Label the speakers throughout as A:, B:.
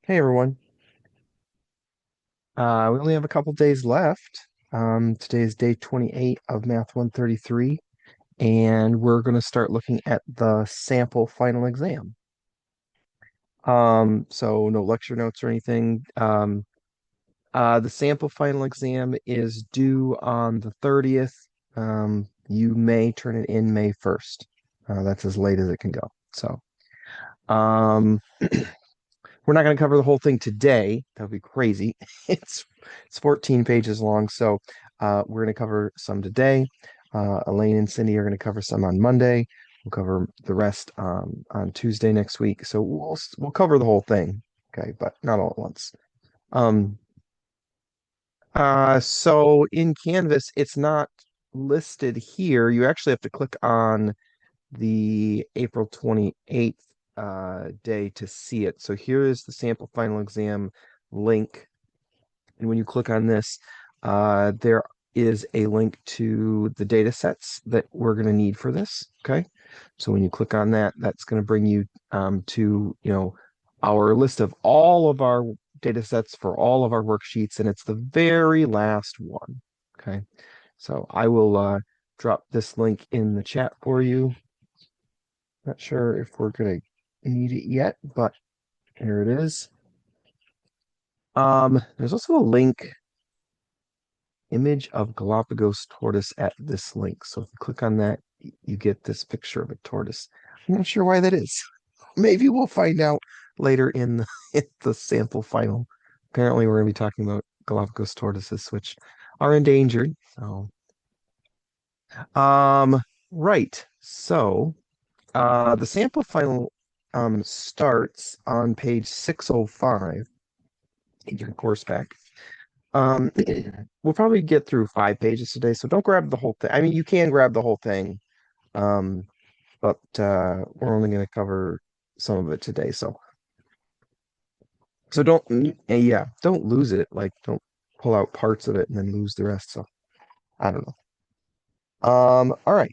A: Hey everyone. We only have a couple days left. Today is day 28 of Math 133, and we're going to start looking at the sample final exam. So no lecture notes or anything. The sample final exam is due on the 30th. You may turn it in May 1st. That's as late as it can go. So, um, we're not going to cover the whole thing today. That would be crazy. It's it's 14 pages long, so we're going to cover some today. Elaine and Cindy are going to cover some on Monday. We'll cover the rest on Tuesday next week. So we'll cover the whole thing, okay, but not all at once. Um, so in Canvas, it's not listed here. You actually have to click on the April 28th day to see it. So here is the sample final exam link. And when you click on this, there is a link to the data sets that we're going to need for this. Okay. So when you click on that, that's going to bring you to, our list of all of our data sets for all of our worksheets. And it's the very last one. Okay. So I will drop this link in the chat for you. Not sure if we're gonna need it yet, but here it is. There's also a link, image of Galapagos tortoise at this link. So if you click on that, you get this picture of a tortoise. I'm not sure why that is. Maybe we'll find out later in in the sample final. Apparently, we're gonna be talking about Galapagos tortoises, which are endangered. So, um, right. So, the sample final starts on page 605 in your course pack. Um, we'll probably get through 5 pages today, so don't grab the whole thing. I mean, you can grab the whole thing, um, but we're only going to cover some of it today. So yeah, don't lose it. Like, don't pull out parts of it and then lose the rest. So I don't know. All right.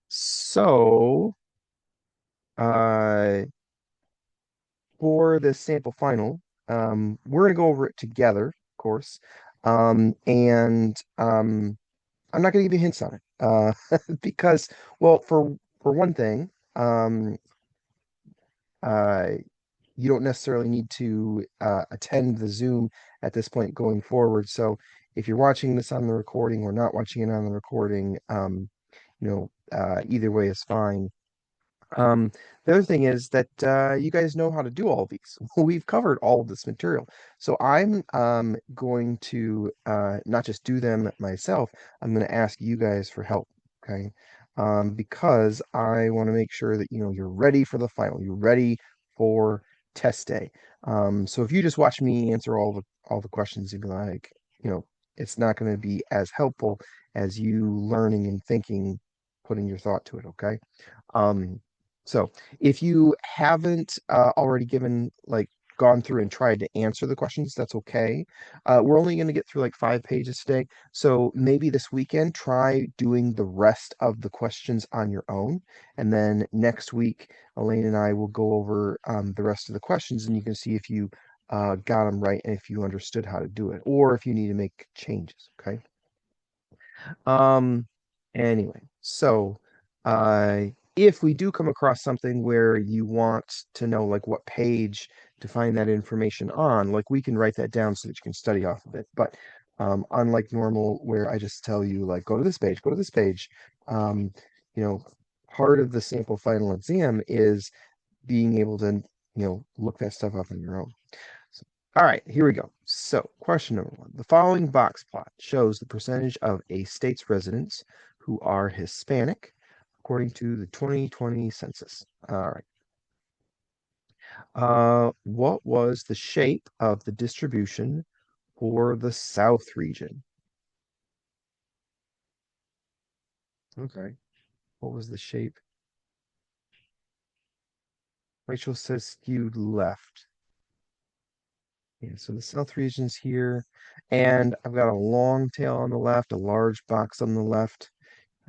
A: So uh, for the sample final, we're going to go over it together, of course. And I'm not going to give you hints on it because, well, for one thing, uh, you don't necessarily need to attend the Zoom at this point going forward. So if you're watching this on the recording or not watching it on the recording, either way is fine. Um, the other thing is that you guys know how to do all of these. We've covered all of this material. So I'm going to not just do them myself, I'm going to ask you guys for help, okay? Because I want to make sure that you're ready for the final. You're ready for test day. So if you just watch me answer all the questions, you'd be like, you know, it's not going to be as helpful as you learning and thinking, putting your thought to it, okay? Um, so if you haven't already gone through and tried to answer the questions, that's okay. We're only going to get through like 5 pages today. So maybe this weekend, try doing the rest of the questions on your own. And then next week, Elaine and I will go over the rest of the questions and you can see if you got them right and if you understood how to do it or if you need to make changes. Okay. Um, anyway, so if we do come across something where you want to know like what page to find that information on, like we can write that down so that you can study off of it. But unlike normal, where I just tell you like go to this page, um, you know, part of the sample final exam is being able to, look that stuff up on your own. So, all right, here we go. So, question number one. The following box plot shows the percentage of a state's residents who are Hispanic according to the 2020 census. All right. What was the shape of the distribution for the South region? Okay. What was the shape? Rachel says skewed left. Yeah, so the South region's here, and I've got a long tail on the left, a large box on the left.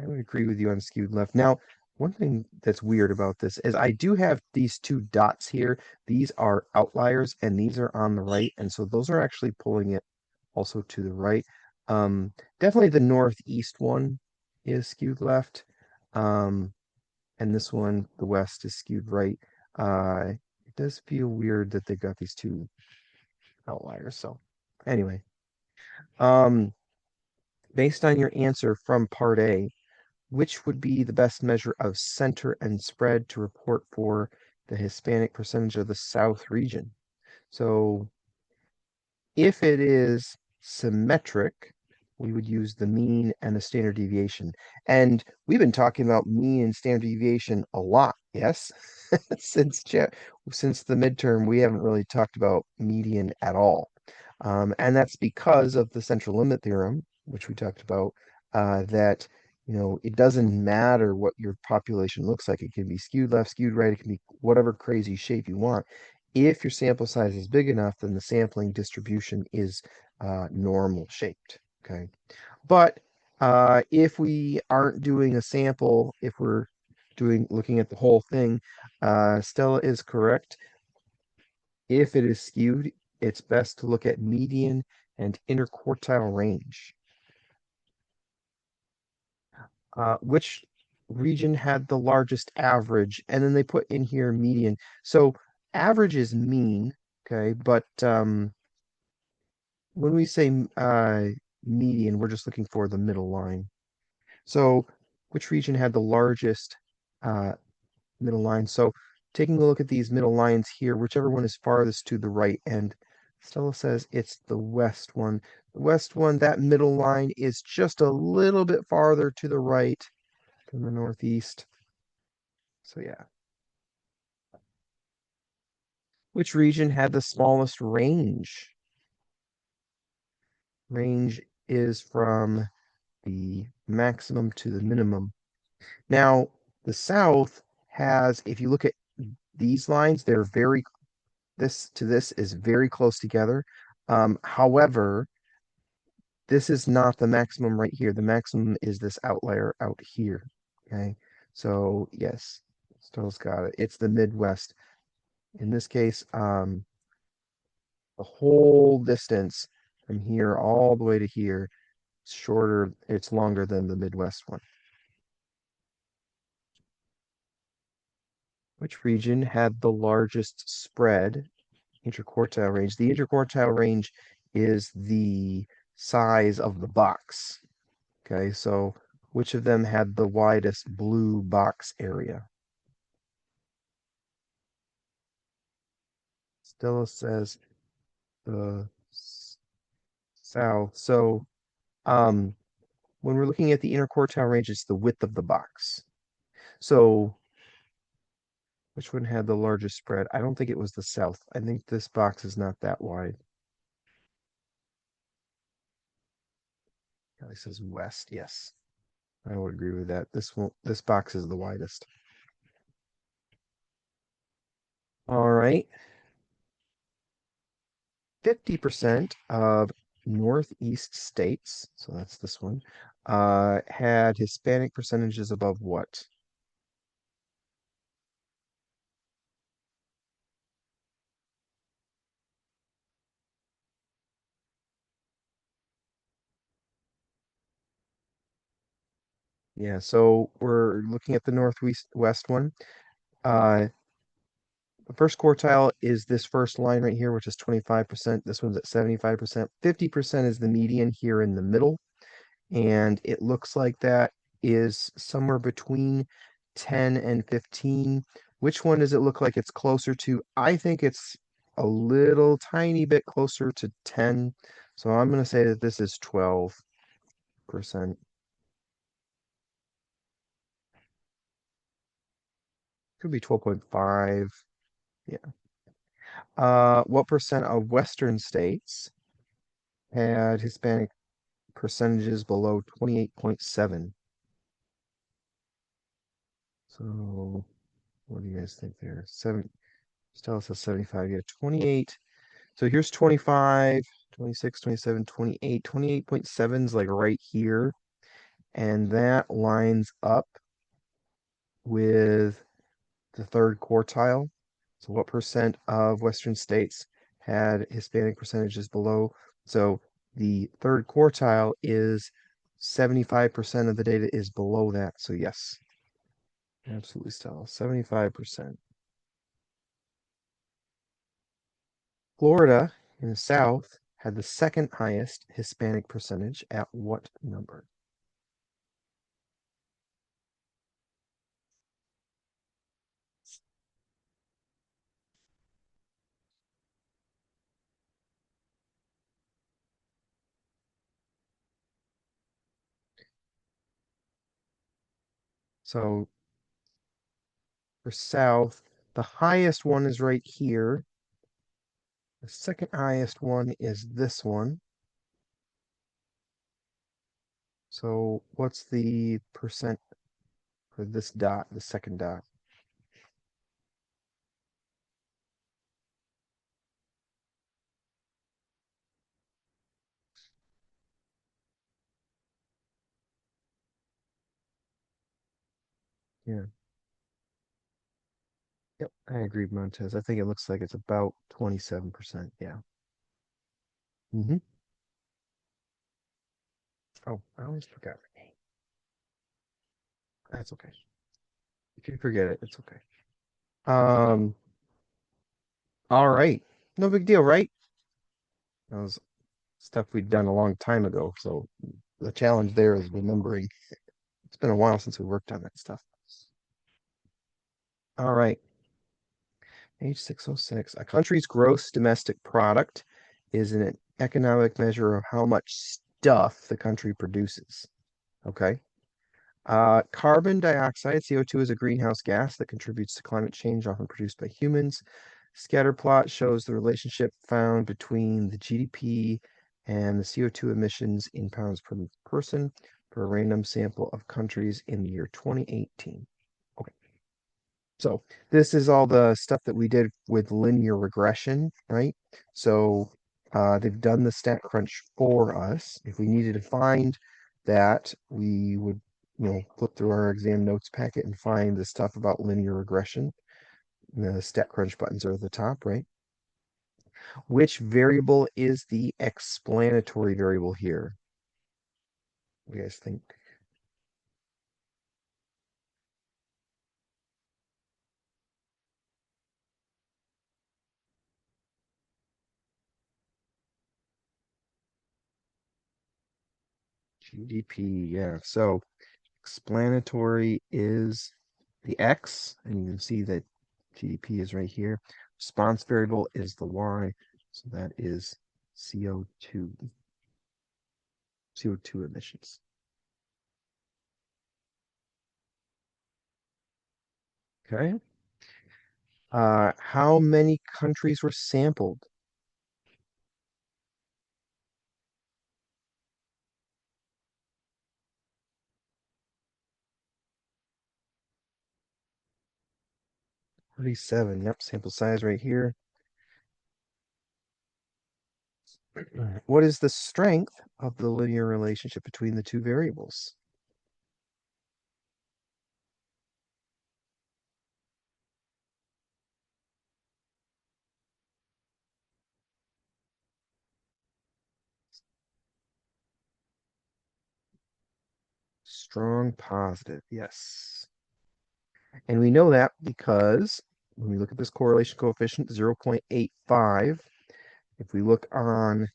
A: I would agree with you on skewed left. Now, One thing that's weird about this is I do have these two dots here. These are outliers and these are on the right. And so those are actually pulling it also to the right. Definitely the northeast one is skewed left. Um, and this one, the west, is skewed right. It does feel weird that they've got these two outliers. So anyway, um, based on your answer from part A, which would be the best measure of center and spread to report for the Hispanic percentage of the South region? So if it is symmetric, we would use the mean and the standard deviation. And we've been talking about mean and standard deviation a lot, yes? Since since the midterm, we haven't really talked about median at all. And that's because of the central limit theorem, which we talked about, that it doesn't matter what your population looks like. It can be skewed left, skewed right, it can be whatever crazy shape you want. If your sample size is big enough, then the sampling distribution is normal shaped. Okay. But if we aren't doing a sample, if we're looking at the whole thing, Stella is correct. If it is skewed, it's best to look at median and interquartile range. Which region had the largest average? And then they put in here median. So average is mean, okay, but when we say median, we're just looking for the middle line. So which region had the largest uh, middle line? So taking a look at these middle lines here, whichever one is farthest to the right, and Stella says it's the west one. The west one, that middle line is just a little bit farther to the right than the northeast. So yeah. Which region had the smallest range? Range is from the maximum to the minimum. Now, the South has, if you look at these lines, they're very, this to this is very close together. However, this is not the maximum right here. The maximum is this outlier out here. Okay. So yes, Stella's got it. It's the Midwest. In this case, the whole distance from here all the way to here, it's shorter, it's longer than the Midwest one. Which region had the largest spread? Interquartile range. The interquartile range is the size of the box. Okay, so which of them had the widest blue box area? Stella says the south. So when we're looking at the interquartile range, it's the width of the box. So which one had the largest spread? I don't think it was the south. I think this box is not that wide. Kelly says west. Yes, I would agree with that. This box is the widest. All right. 50% of Northeast states, so that's this one, had Hispanic percentages above what? Yeah, so we're looking at the Northwest West one. Uh, the first quartile is this first line right here, which is 25%. This one's at 75%. 50% is the median here in the middle. And it looks like that is somewhere between 10 and 15. Which one does it look like it's closer to? I think it's a little tiny bit closer to 10. So I'm going to say that this is 12%. Could be 12.5. Yeah. What percent of Western states had Hispanic percentages below 28.7? So what do you guys think there? Stella says 75. Yeah, 28. So here's 25, 26, 27, 28. 28.7 is like right here. And that lines up with the third quartile. So what percent of Western states had Hispanic percentages below? So the third quartile is 75% of the data is below that. So yes, absolutely still 75%. Florida in the South had the second highest Hispanic percentage at what number? So for South, the highest one is right here. The second highest one is this one. So what's the percent for this dot, the second dot? Yeah. Yep, I agree, Montez. I think it looks like it's about 27%. Yeah. Hmm. Oh, I always forgot her name. That's okay. If you forget it, it's okay. Um, all right. No big deal, right? That was stuff we'd done a long time ago. So the challenge there is remembering. It's been a while since we worked on that stuff. All right. Page 606. A country's gross domestic product is an economic measure of how much stuff the country produces. Okay. Carbon dioxide, CO2, is a greenhouse gas that contributes to climate change, often produced by humans. Scatter plot shows the relationship found between the GDP and the CO2 emissions in pounds per person for a random sample of countries in the year 2018. Okay, so this is all the stuff that we did with linear regression, right? So they've done the StatCrunch for us. If we needed to find that, we would, flip through our exam notes packet and find the stuff about linear regression. The StatCrunch buttons are at the top, right? Which variable is the explanatory variable here? What do you guys think? GDP, yeah. So explanatory is the X, and you can see that GDP is right here. Response variable is the Y, so that is CO2, CO2 emissions. Okay. How many countries were sampled? 37. Yep, sample size right here. What is the strength of the linear relationship between the two variables? Strong positive, yes. And we know that because when we look at this correlation coefficient, 0.85, if we look on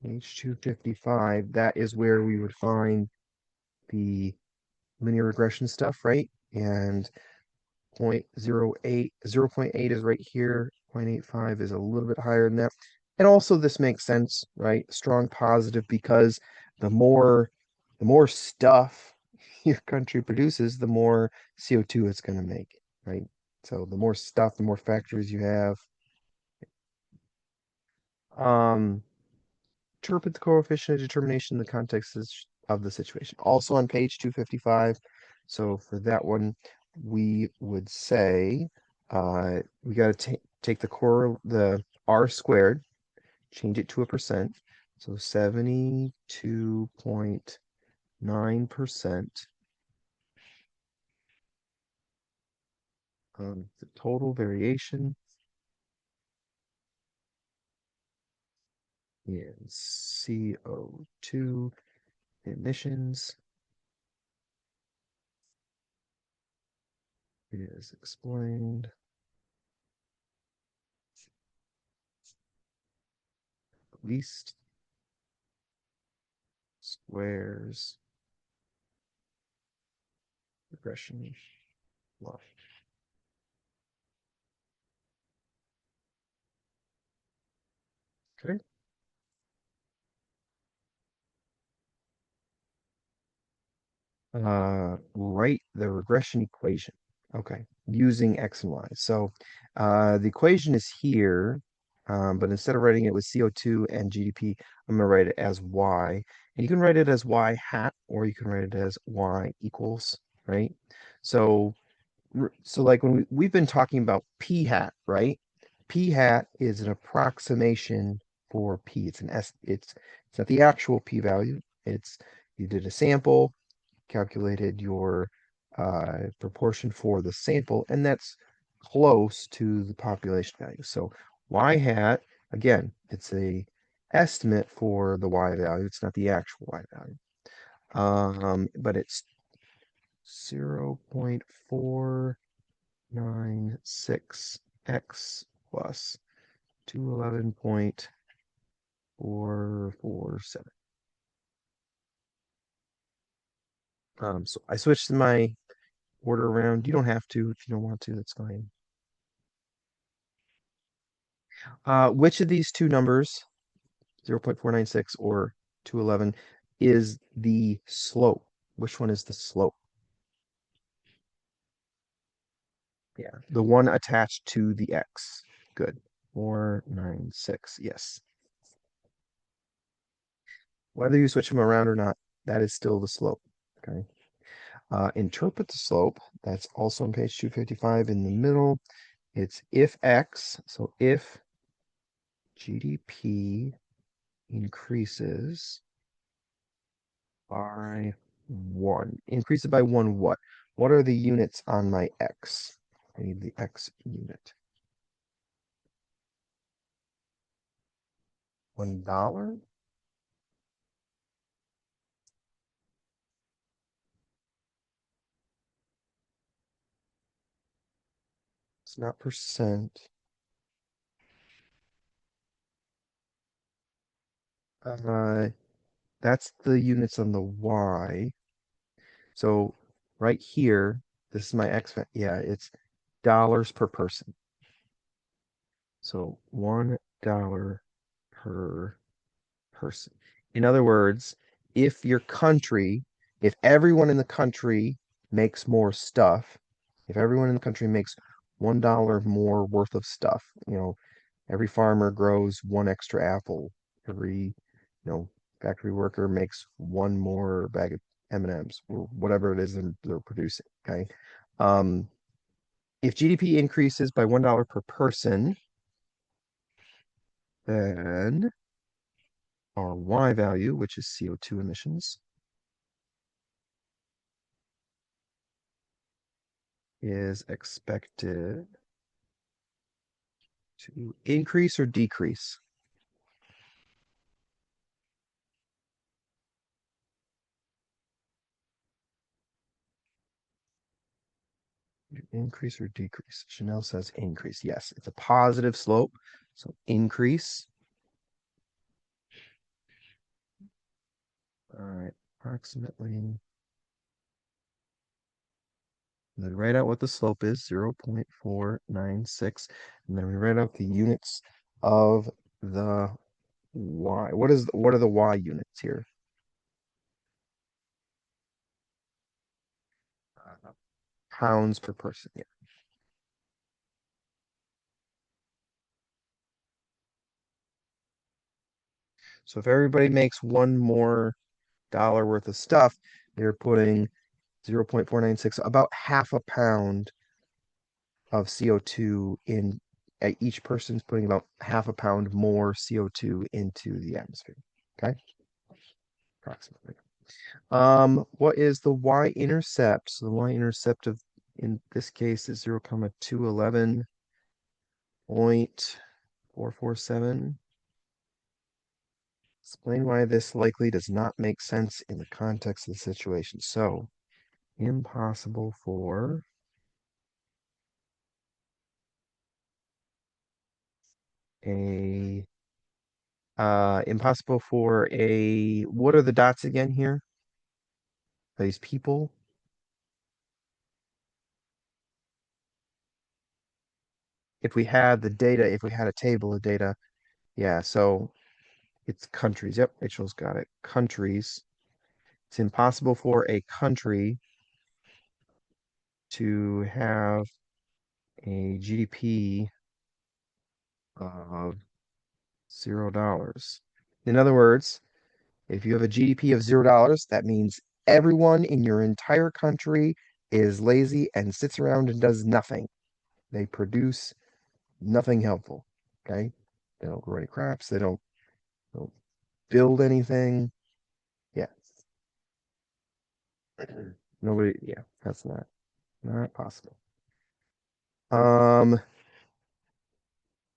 A: H255, that is where we would find the linear regression stuff, right? And 0.08, 0.8 is right here. 0.85 is a little bit higher than that. And also this makes sense, right? Strong positive because the more the more stuff your country produces, the more CO2 it's going to make, right? So the more stuff, the more factories you have. Um, Interpret the coefficient of determination in the context of the situation. Also on page 255. So for that one, we would say we got to take the r squared, change it to a percent. So 72.9% The total variation in CO2 emissions is explained least squares regression law. Okay. Write the regression equation. Okay, using X and Y. So the equation is here, but instead of writing it with CO2 and GDP, I'm going to write it as Y. And you can write it as Y hat, or you can write it as Y equals, right? So, so like when we've been talking about P hat, right? P hat is an approximation for P. It's an S, it's not the actual P value. It's you did a sample, calculated your proportion for the sample, and that's close to the population value. So y hat, again, it's a estimate for the y value. It's not the actual y value. But it's 0.496x plus 211.447. So I switched my order around. You don't have to if you don't want to, that's fine. Which of these two numbers, 0.496 or 211, is the slope? Which one is the slope? Yeah, the one attached to the x. Good. 496, yes. Whether you switch them around or not, that is still the slope. Okay. Interpret the slope. That's also on page 255 in the middle. It's if x, so if GDP increases by 1. Increase it by 1 what? What are the units on my x? I need the x unit. $1? It's not percent. Uh, that's the units on the y. So right here, this is my x. Yeah, it's dollars per person. So $1 per person. In other words, if your country, if everyone in the country makes more stuff, if everyone in the country makes $1 more worth of stuff, every farmer grows one extra apple, every, factory worker makes one more bag of M&Ms or whatever it is they're producing, okay? Um, if GDP increases by $1 per person, then our Y value, which is CO2 emissions, is expected to increase or decrease? Increase or decrease? Chanel says increase. Yes, it's a positive slope. So increase. All right, approximately. And then write out what the slope is, 0.496. And then we write out the units of the y. What are the y units here? Pounds per person. Yeah. So if everybody makes one more dollar worth of stuff, they're putting 0.496, about half a pound of CO2 in each person's putting about half a pound more CO2 into the atmosphere. Okay, approximately. What is the y-intercept? So the y-intercept of in this case is 0,211.447. Explain why this likely does not make sense in the context of the situation. So, impossible for a impossible for a, what are the dots again here? Are these people? If we had the data, if we had a table of data, yeah, so it's countries. Yep, Rachel's got it. Countries. It's impossible for a country to have a GDP of $0. In other words, if you have a GDP of $0, that means everyone in your entire country is lazy and sits around and does nothing. They produce nothing helpful. Okay? They don't grow any crops, don't build anything. Yeah. Nobody, yeah, that's not possible. Um,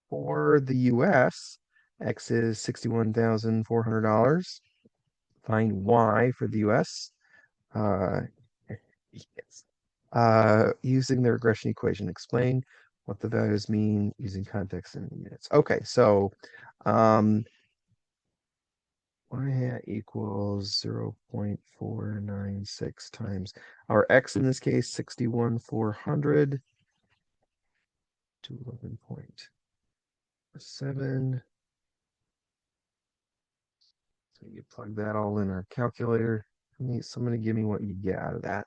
A: for the US, X is $61,400. Find Y for the US. Uh, yes. Using the regression equation, explain what the values mean using context and units. Okay, so um, y hat equals 0.496 times our X in this case, 61,400 to 11.7. So you plug that all in our calculator. Somebody give me what you get out of that.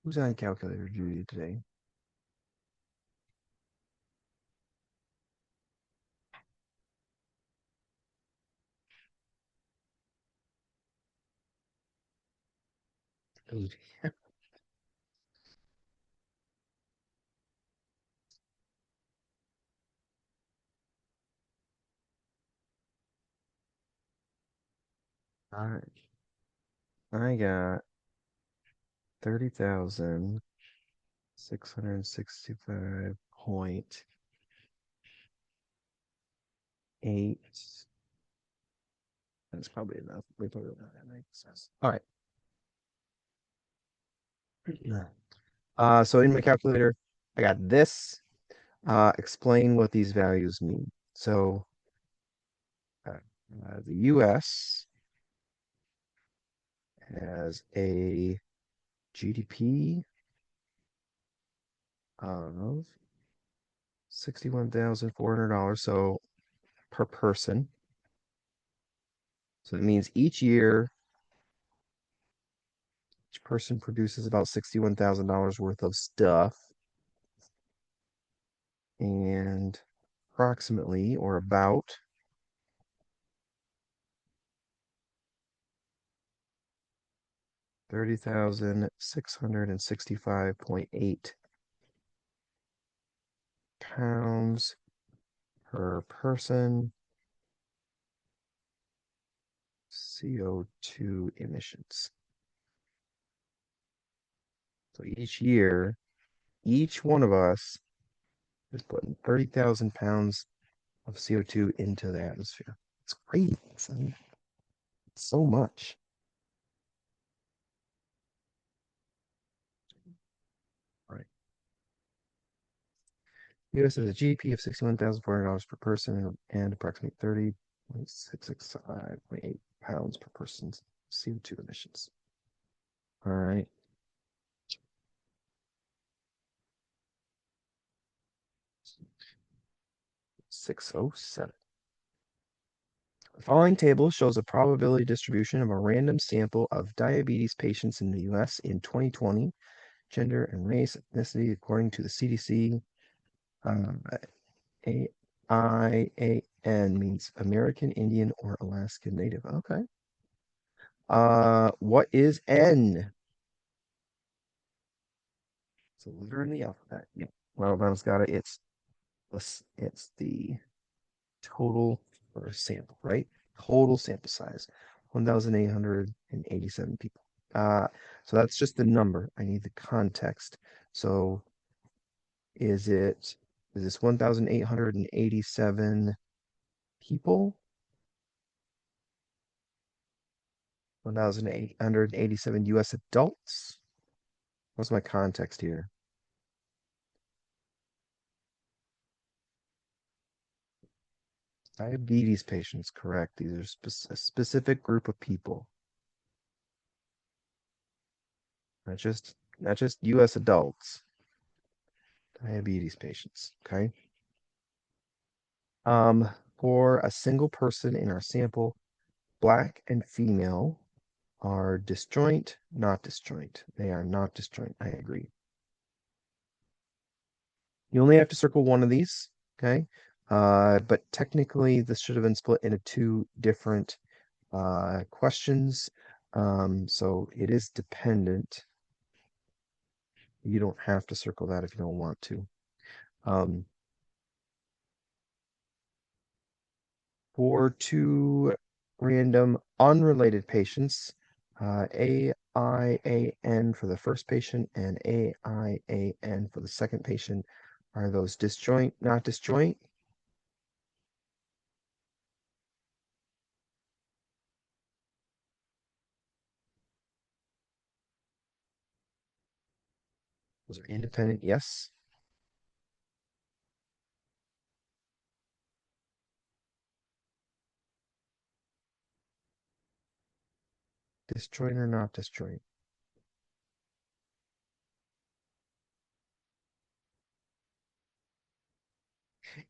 A: Who's on calculator duty today? All right. I got 30,665.8. That's probably enough. We put it that makes sense. All right. So in my calculator, I got this. Explain what these values mean. So the US has a GDP of $61,400, so per person. So it means each year, each person produces about $61,000 worth of stuff, and approximately or about 30,665.8 pounds per person CO2 emissions. So each year, each one of us is putting 30,000 pounds of CO2 into the atmosphere. It's crazy. So much. All right. US has a GDP of $61,400 per person and approximately 30.665.8 pounds per person's CO2 emissions. All right. 607. The following table shows a probability distribution of a random sample of diabetes patients in the US in 2020, gender and race, ethnicity, according to the CDC. AIAN means American Indian or Alaska Native. Okay. What is N? It's a letter in the alphabet. Yep. Well, Don's got it. It's the total for a sample, right? Total sample size, 1,887 people. So that's just the number. I need the context. So is this 1,887 people? 1,887 US adults? What's my context here? Diabetes patients, correct. These are a specific group of people, not just US adults. Diabetes patients, okay? For a single person in our sample, black and female are disjoint, not disjoint. They are not disjoint. I agree. You only have to circle one of these, okay? But technically, this should have been split into two different questions. So it is dependent. You don't have to circle that if you don't want to. Um, for two random unrelated patients, AIAN for the first patient and AIAN for the second patient. Are those disjoint, not disjoint? Those are independent, yes. Disjoint or not disjoint?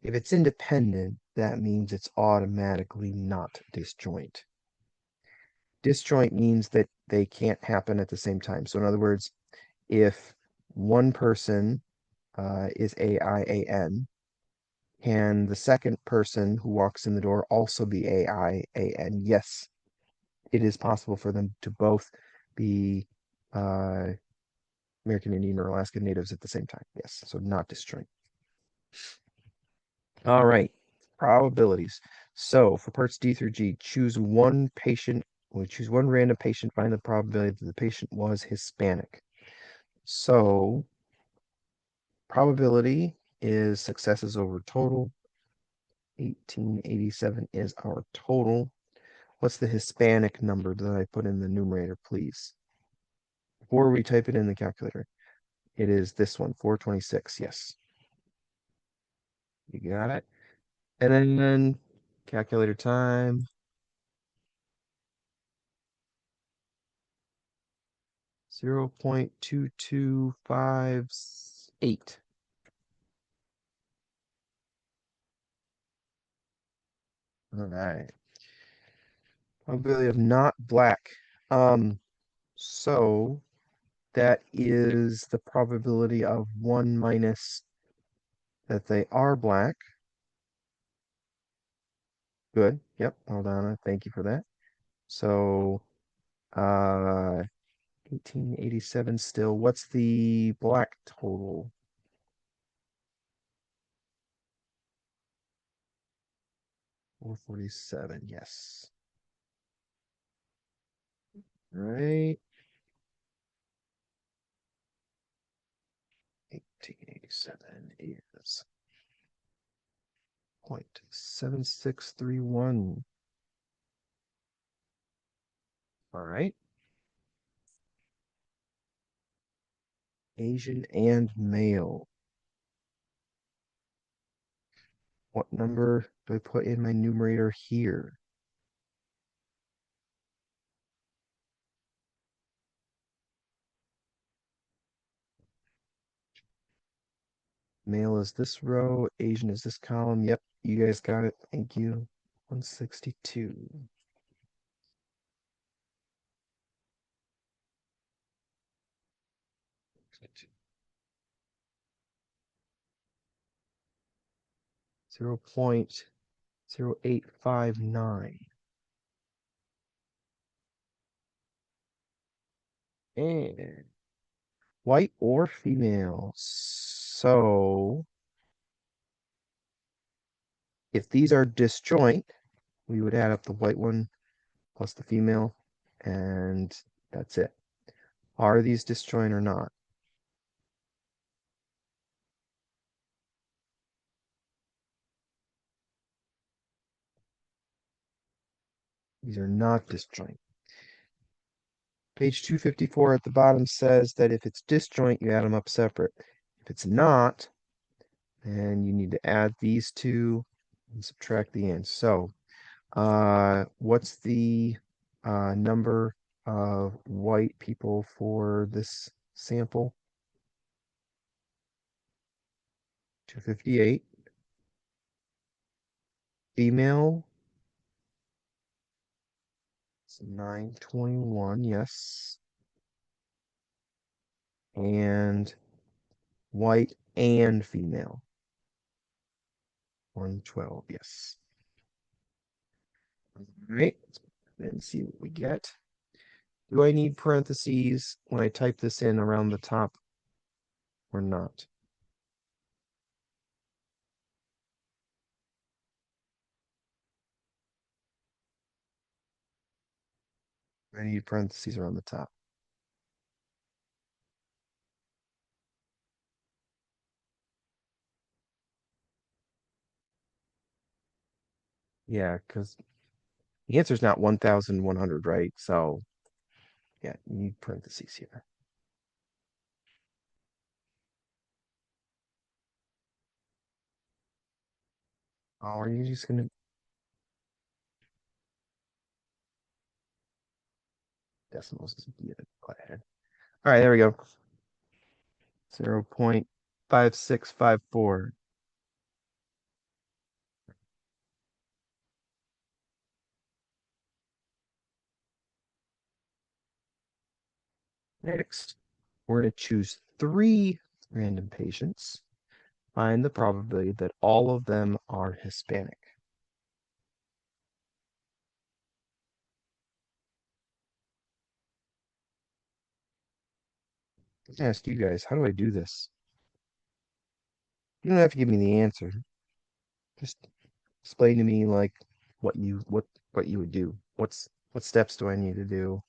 A: If it's independent, that means it's automatically not disjoint. Disjoint means that they can't happen at the same time. So in other words, if one person is AIAN, can the second person who walks in the door also be AIAN? Yes, it is possible for them to both be uh, American Indian or Alaska Natives at the same time. Yes, so not disjoint. All right, probabilities. So for parts D through G, choose one patient. We choose one random patient, find the probability that the patient was Hispanic. So probability is successes over total. 1887 is our total. What's the Hispanic number that I put in the numerator, please? Before we type it in the calculator, it is this one, 426. Yes, you got it. And then calculator time, 0.2258. All right. Probability of not black. So that is the probability of 1 minus that they are black. Good. Yep. Hold on. Thank you for that. So, 1887 still. What's the black total? 447. Yes. Right. 1887 is 0.7631. All right. Asian and male. What number do I put in my numerator here? Male is this row, Asian is this column. Yep, you guys got it. Thank you. 162. 0.0859. And white or female. So if these are disjoint, we would add up the white one plus the female, and that's it. Are these disjoint or not? These are not disjoint. Page 254 at the bottom says that if it's disjoint, you add them up separate. If it's not, then you need to add these two and subtract the ends. So, what's the number of white people for this sample? 258. Female, it's 921, yes. And white and female, 112, yes. All right, let's see what we get. Do I need parentheses when I type this in around the top or not? I need parentheses around the top. Yeah, because the answer is not 1,100, right? So, yeah, you need parentheses here. Oh, are you just gonna decimals is be go ahead. All right, there we go. 0.5654. Next, we're going to choose 3 random patients. Find the probability that all of them are Hispanic. Let me ask you guys, how do I do this? You don't have to give me the answer. Just explain to me like what you would do. What steps do I need to do?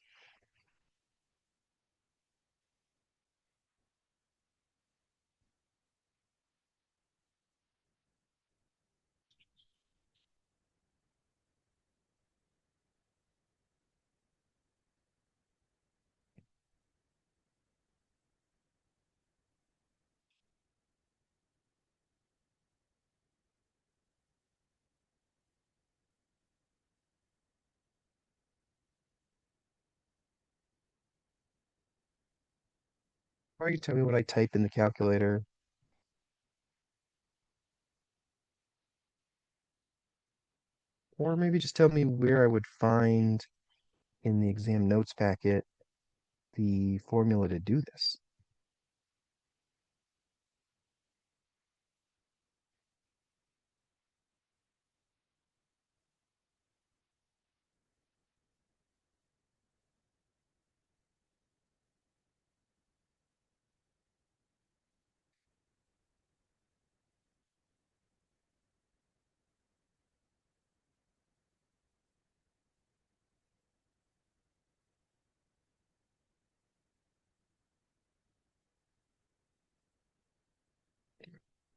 A: Or you tell me what I type in the calculator, or maybe just tell me where I would find in the exam notes packet the formula to do this.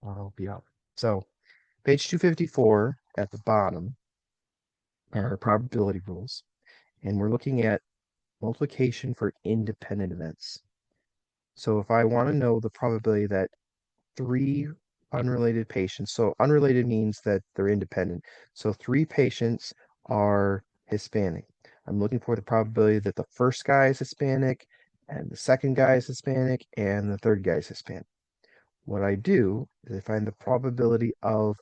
A: I'll help you out. So Page 254 at the bottom are probability rules, and we're looking at multiplication for independent events. So if I want to know the probability that three unrelated patients, so unrelated means that they're independent. So three patients are Hispanic. I'm looking for the probability that the first guy is Hispanic, and the second guy is Hispanic, and the third guy is Hispanic. What I do is I find the probability of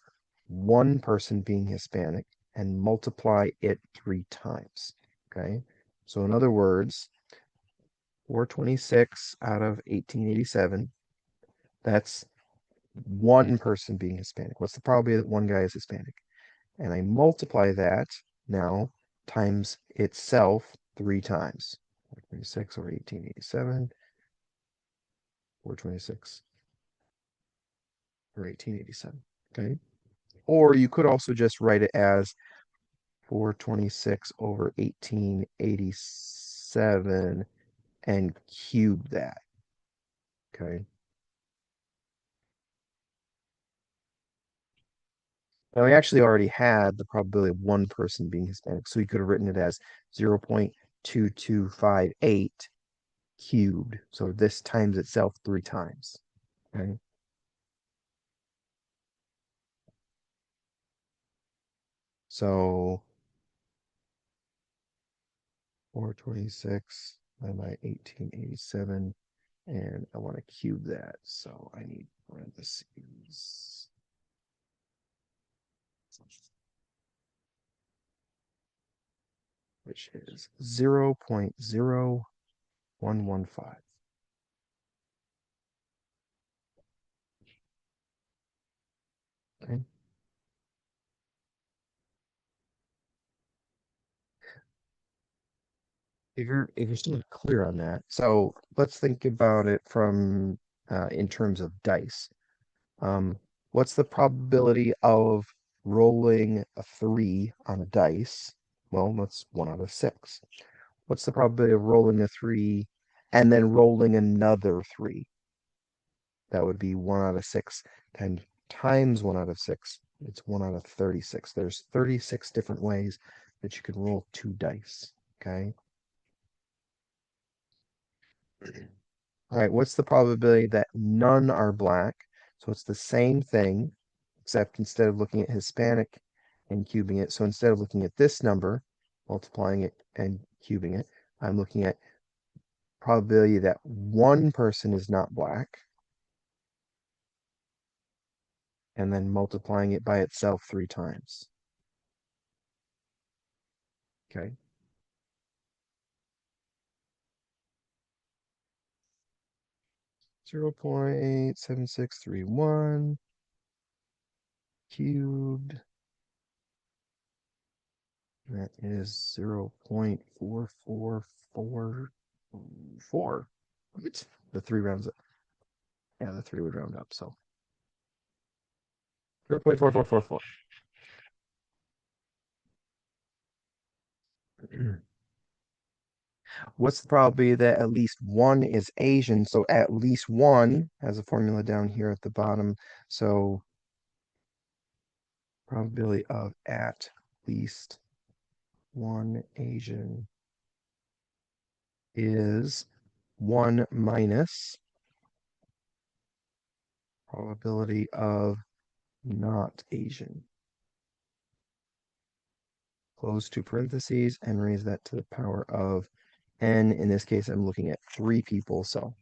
A: one person being Hispanic and multiply it three times. Okay. So in other words, 426 out of 1887, that's one person being Hispanic. What's the probability that one guy is Hispanic? And I multiply that now times itself three times. 426 over 1887, 426 or 1887. Okay. Or you could also just write it as 426 over 1887 and cube that. Okay. Now we actually already had the probability of one person being Hispanic, so you could have written it as 0.2258 cubed. So this times itself three times. Okay. So 426 by 1887, and I want to cube that. So I need parentheses, which is 0.0115. Okay. If you're still clear on that, so let's think about it from in terms of dice. Um, what's the probability of rolling a three on a dice? Well, that's one out of six. What's the probability of rolling a three and then rolling another three? That would be one out of six times one out of six. It's one out of 36. There's 36 different ways that you can roll two dice. Okay. All right, what's the probability that none are black? So it's the same thing, except instead of looking at Hispanic and cubing it, so instead of looking at this number, multiplying it and cubing it, I'm looking at probability that one person is not black, and then multiplying it by itself three times. Okay. 0.7631 cubed. That is 0.4444. What? The three rounds up. Yeah, the three would round up, so 0.4444. What's the probability that at least one is Asian? So at least one has a formula down here at the bottom. So probability of at least one Asian is 1 minus probability of not Asian. Close two parentheses and raise that to the power of n. In this case, I'm looking at three people. So,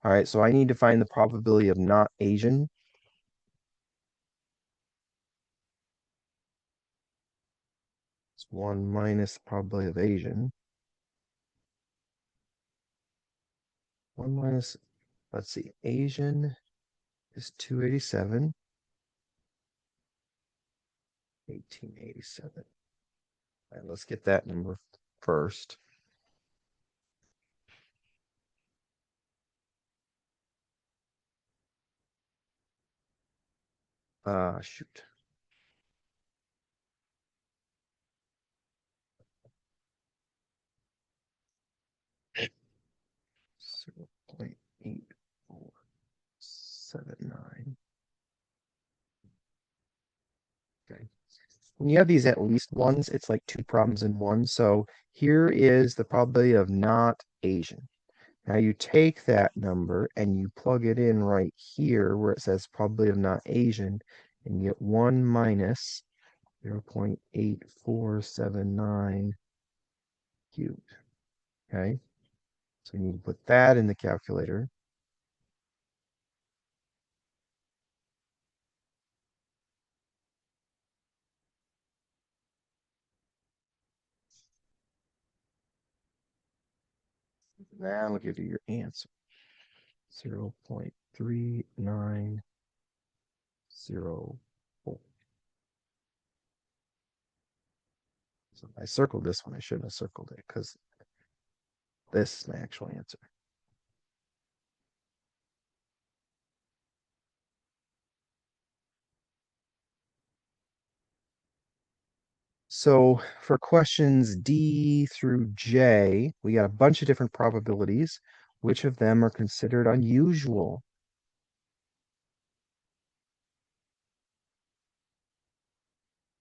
A: all right, so I need to find the probability of not Asian. It's 1 minus the probability of Asian. 1 minus, let's see, Asian is 287. 1887. All right, let's get that number first. Shoot. Zero 0.8479. When you have these at least ones, it's like two problems in one. So here is the probability of not Asian. Now you take that number and you plug it in right here where it says probability of not Asian, and you get 1 minus 0.8479 cubed. Okay, so you need to put that in the calculator. That'll give you your answer. 0.3904. So I circled this one. I shouldn't have circled it because this is my actual answer. So for questions D through J, we got a bunch of different probabilities. Which of them are considered unusual?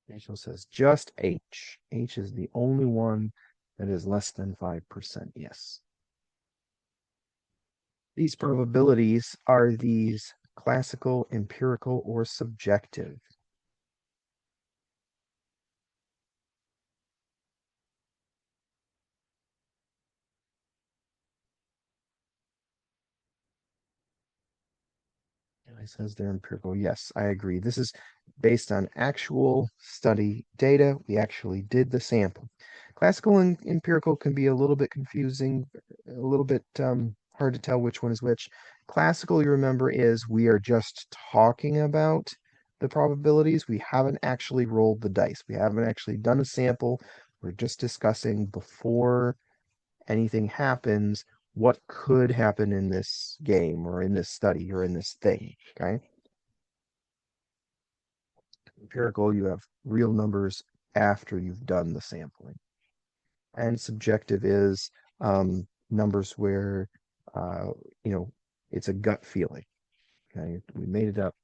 A: Rachel says just H. H is the only one that is less than 5%. Yes. These probabilities, are these classical, empirical, or subjective? It says they're empirical. Yes, I agree. This is based on actual study data. We actually did the sample. Classical and empirical can be a little bit confusing, a little bit hard to tell which one is which. Classical, you remember, is we are just talking about the probabilities. We haven't actually rolled the dice. We haven't actually done a sample. We're just discussing before anything happens what could happen in this game or in this study or in this thing. Okay. Empirical, you have real numbers after you've done the sampling. And subjective is numbers where, uh, you know, it's a gut feeling. Okay. We made it up.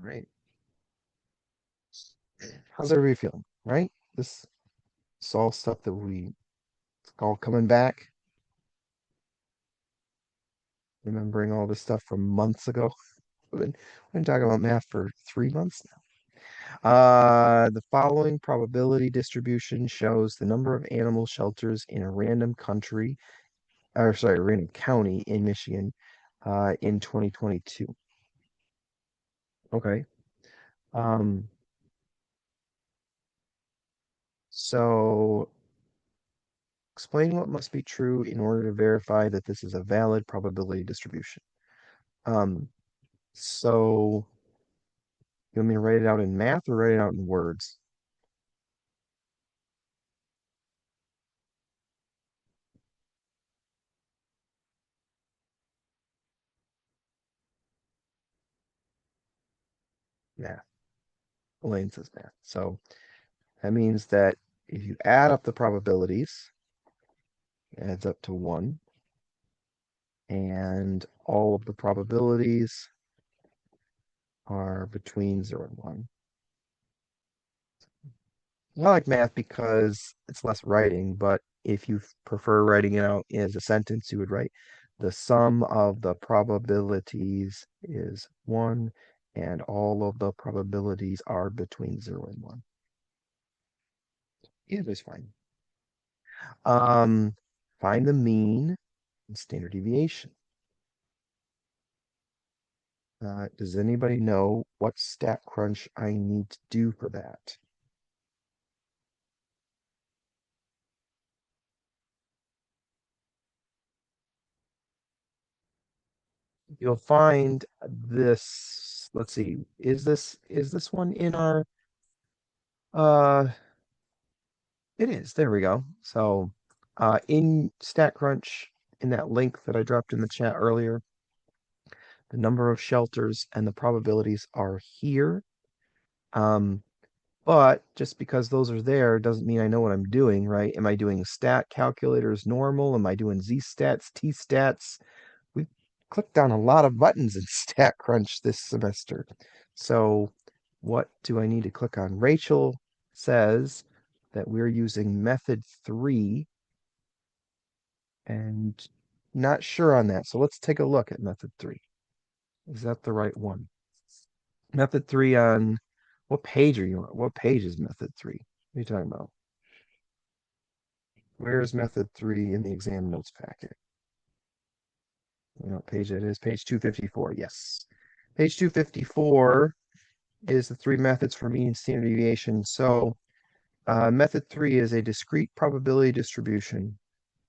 A: Right. How's everybody feeling? Right? This all stuff that we all coming back, remembering all this stuff from months ago. We've been talking about math for 3 months now. The following probability distribution shows the number of animal shelters in a random country, or sorry, a random county in Michigan, in 2022. Okay. Um, so explain what must be true in order to verify that this is a valid probability distribution. Um, so you want me to write it out in math or write it out in words? Math. Elaine says math. So that means that if you add up the probabilities, it adds up to 1, and all of the probabilities are between 0 and 1. I like math because it's less writing, but if you prefer writing it out as a sentence, you would write the sum of the probabilities is 1, and all of the probabilities are between 0 and 1. Either is fine. Um, find the mean and standard deviation. Does anybody know what StatCrunch I need to do for that? You'll find this, let's see, is this one in our it is. There we go. So in StatCrunch, in that link that I dropped in the chat earlier, the number of shelters and the probabilities are here. Um, But just because those are there doesn't mean I know what I'm doing, right? Am I doing stat calculators normal? Am I doing Z stats, T stats? clicked on a lot of buttons in StatCrunch this semester. So what do I need to click on? Rachel says that we're using method 3 and not sure on that. So let's take a look at method 3. Is that the right one? Method 3 on what page are you on? What page is method 3? What are you talking about? Where's method 3 in the exam notes packet? You know what page that is? Page 254. Yes. Page 254 is the 3 methods for mean standard deviation. So method 3 is a discrete probability distribution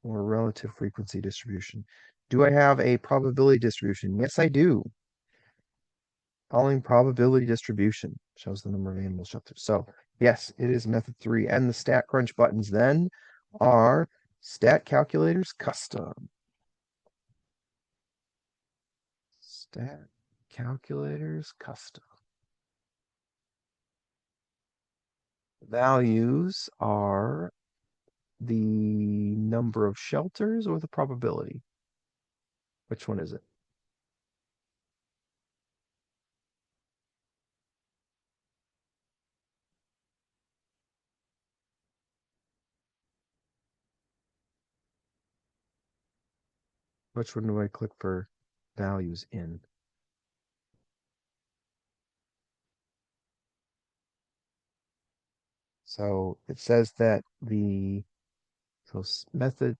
A: or relative frequency distribution. Do I have a probability distribution? Yes, I do. Following probability distribution shows the number of animal shelters. So yes, it is method 3. And the StatCrunch buttons then are Stat Calculators Custom. Stat Calculators Custom. Values are the number of shelters or the probability? Which one is it? Which one do I click for values in? So it says that method,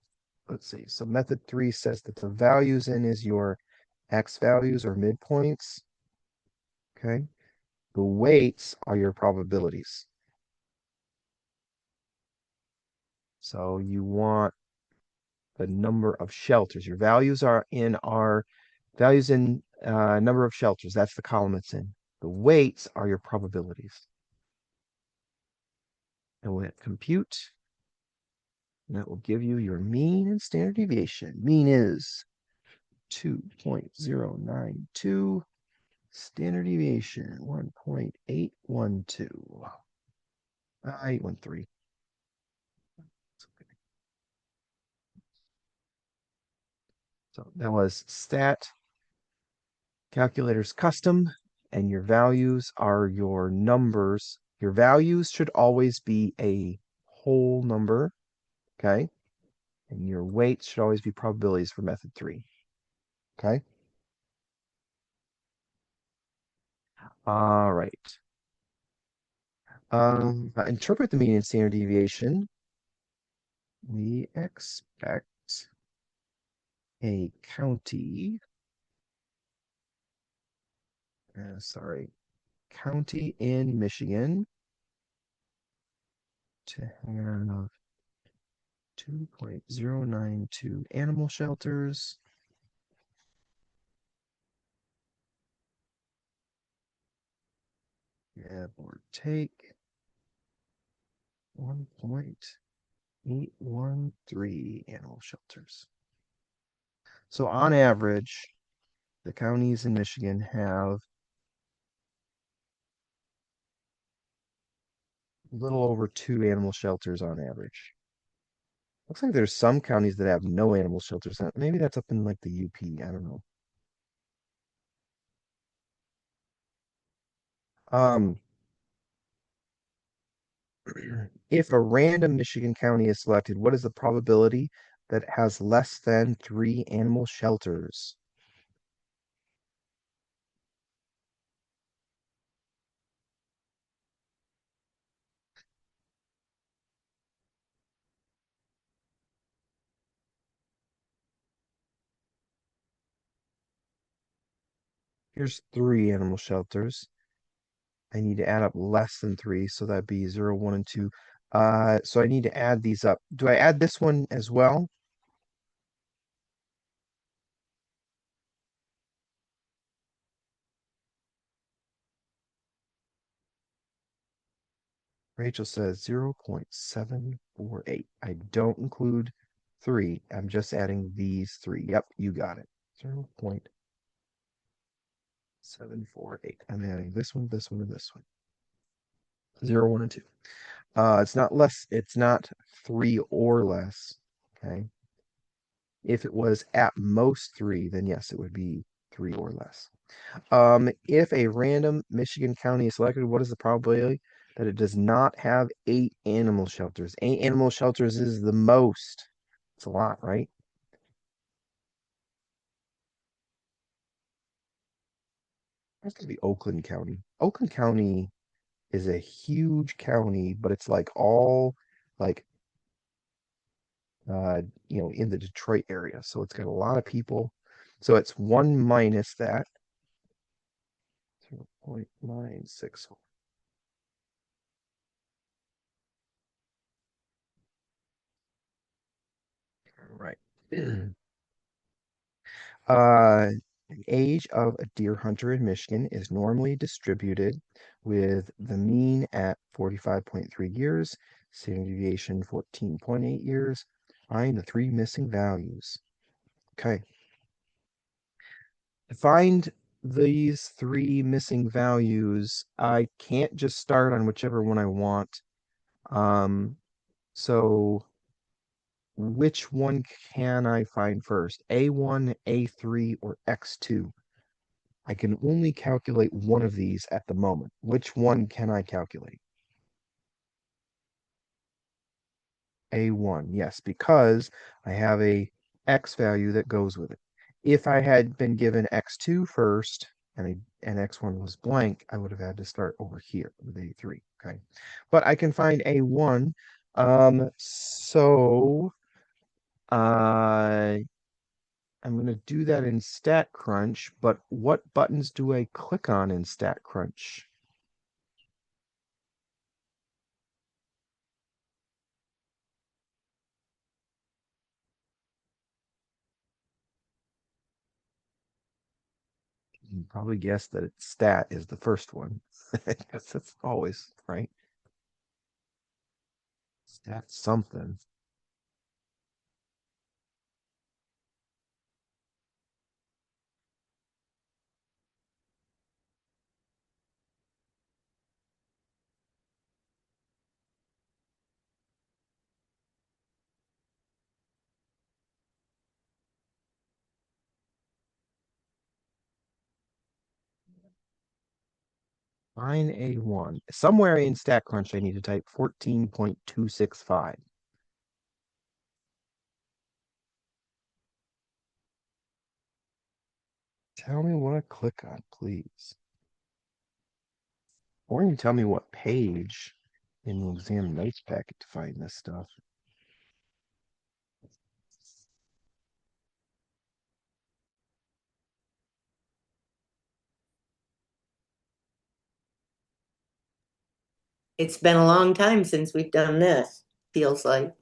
A: let's see. So method 3 says that the values in is your x values or midpoints. Okay. The weights are your probabilities. So you want the number of shelters. Your values are in our values in number of shelters. That's the column it's in. The weights are your probabilities. And we'll hit compute. And that will give you your mean and standard deviation. Mean is 2.092. Standard deviation 1.812. 813. So that was Stat Calculators Custom, and your values are your numbers. Your values should always be a whole number, okay? And your weights should always be probabilities for method 3, okay? All right. Interpret the mean and standard deviation. We expect a county, county in Michigan to have 2.092 animal shelters. Give or take 1.813 animal shelters. So on average, the counties in Michigan have a little over 2 animal shelters on average. Looks like there's some counties that have no animal shelters. Maybe that's up in like the UP. I don't know. Um, if a random Michigan county is selected, what is the probability that it has less than 3 animal shelters? Here's 3 animal shelters. I need to add up less than 3, so that'd be 0, 1, and 2. So I need to add these up. Do I add this one as well? Rachel says 0.748. I don't include 3. I'm just adding these 3. Yep, you got it. 0.748. I'm adding this one, this one, and this one. 0, 1, and 2. It's not 3 or less. Okay. If it was at most three, then yes, it would be three or less. If a random Michigan county is selected, what is the probability that it does not have 8 animal shelters? 8 animal shelters is the most. It's a lot, right? It's gonna be Oakland County. Oakland County is a huge county, but it's like all like in the Detroit area. So it's got a lot of people. So it's one minus that. 0.96. Right. The age of a deer hunter in Michigan is normally distributed with the mean at 45.3 years, standard deviation 14.8 years. Find the three missing values. Okay. To find these three missing values, I can't just start on whichever one I want. Um, so which one can I find first? A1, A3, or X2? I can only calculate one of these at the moment. Which one can I calculate? A1, yes, because I have a X value that goes with it. If I had been given X2 first and X1 was blank, I would have had to start over here with A3, okay? But I can find A1. So uh, I'm going to do that in StatCrunch, but what buttons do I click on in StatCrunch? You probably guessed that it's stat is the first one. Because that's always right. Stat something. Find A1. Somewhere in StatCrunch, I need to type 14.265. Tell me what to click on, please. Or you tell me what page in the exam notes packet to find this stuff.
B: It's been a long time since we've done this, feels like.